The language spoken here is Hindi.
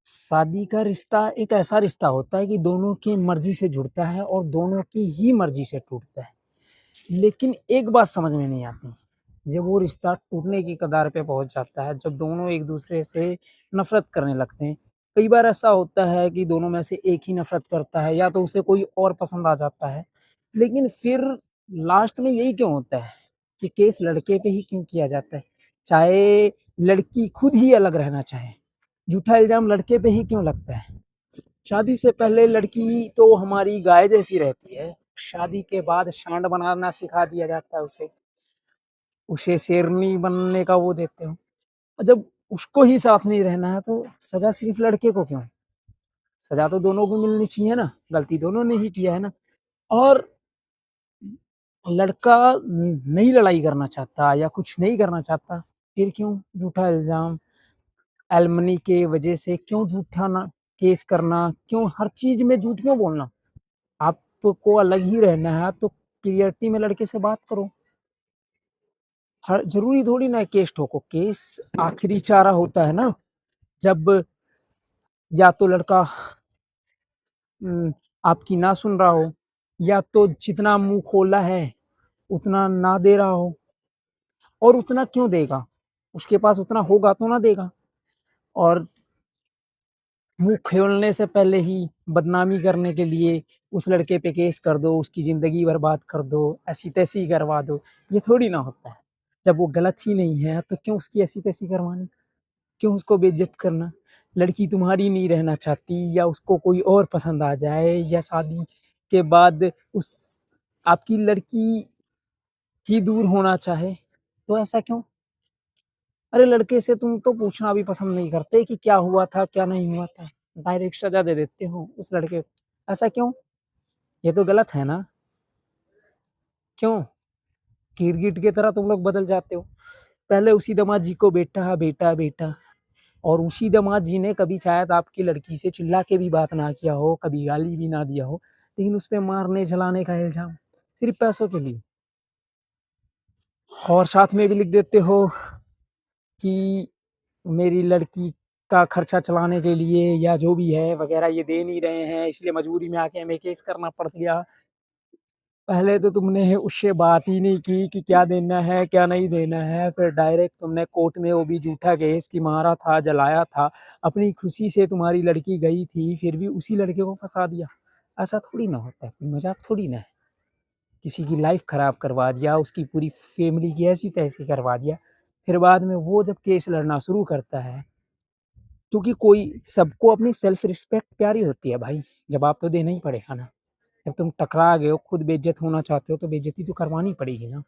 शादी का रिश्ता एक ऐसा रिश्ता होता है कि दोनों की मर्जी से जुड़ता है और दोनों की ही मर्जी से टूटता है। लेकिन एक बात समझ में नहीं आती, जब वो रिश्ता टूटने की कगार पे पहुंच जाता है, जब दोनों एक दूसरे से नफरत करने लगते हैं। कई बार ऐसा होता है कि दोनों में से एक ही नफरत करता है या तो उसे कोई और पसंद आ जाता है। लेकिन फिर लास्ट में यही क्यों होता है कि केस लड़के पे ही क्यों किया जाता है, चाहे लड़की खुद ही अलग रहना चाहे। झूठा इल्जाम लड़के पे ही क्यों लगता है। शादी से पहले लड़की तो हमारी गाय जैसी रहती है, शादी के बाद सांड बनाना सिखा दिया जाता है उसे, उसे शेरनी बनने का वो देते हो। और जब उसको ही साथ नहीं रहना है तो सजा सिर्फ लड़के को क्यों। सजा तो दोनों को मिलनी चाहिए ना, गलती दोनों ने ही किया है ना। और लड़का नहीं लड़ाई करना चाहता या कुछ नहीं करना चाहता, फिर क्यों झूठा इल्जाम, एलमनी के वजह से क्यों झूठा ना केस करना, क्यों हर चीज में झूठ क्यों बोलना। आपको अलग ही रहना है तो क्लियरिटी में लड़के से बात करो। हर जरूरी थोड़ी ना केस ठोको, केस आखिरी चारा होता है ना। जब या तो लड़का आपकी ना सुन रहा हो, या तो जितना मुंह खोला है उतना ना दे रहा हो। और उतना क्यों देगा, उसके पास उतना होगा तो ना देगा। और मुंह खोलने से पहले ही बदनामी करने के लिए उस लड़के पे केस कर दो, उसकी जिंदगी बर्बाद कर दो, ऐसी तैसी करवा दो। ये थोड़ी ना होता है। जब वो गलत ही नहीं है तो क्यों उसकी ऐसी तैसी करवानी, क्यों उसको बेइज्जत करना। लड़की तुम्हारी नहीं रहना चाहती या उसको कोई और पसंद आ जाए या शादी के बाद उस आपकी लड़की ही दूर होना चाहे, तो ऐसा क्यों। अरे लड़के से तुम तो पूछना भी पसंद नहीं करते कि क्या हुआ था क्या नहीं हुआ था, डायरेक्ट सजा दे देते हो उस लड़के को। ऐसा क्यों, ये तो गलत है ना। क्यों गिरगिट की तरह तुम लोग बदल जाते हो। पहले उसी दामाद जी को बेटा बेटा बेटा, और उसी दामाद जी ने कभी शायद आपकी लड़की से चिल्ला के भी बात ना किया हो, कभी गाली भी ना दिया हो, लेकिन उस पर मारने जलाने का इल्जाम सिर्फ पैसों के लिए। और साथ में भी लिख देते हो कि मेरी लड़की का खर्चा चलाने के लिए या जो भी है वगैरह ये दे नहीं रहे हैं, इसलिए मजबूरी में आके हमें केस करना पड़ गया। पहले तो तुमने उससे बात ही नहीं की कि क्या देना है क्या नहीं देना है, फिर डायरेक्ट तुमने कोर्ट में वो भी झूठा केस की मारा था जलाया था। अपनी खुशी से तुम्हारी लड़की गई थी फिर भी उसी लड़के को फंसा दिया। ऐसा थोड़ी ना होता है, कोई मजाक थोड़ी ना है। किसी की लाइफ खराब करवा दिया, उसकी पूरी फैमिली की ऐसी तैसी करवा दिया। फिर बाद में वो जब केस लड़ना शुरू करता है, क्योंकि कोई सबको अपनी सेल्फ रिस्पेक्ट प्यारी होती है भाई। जवाब तो देना ही पड़ेगा ना। जब तुम टकरा गए हो, खुद बेइज्जत होना चाहते हो तो बेइज्जती तो करवानी पड़ेगी ना।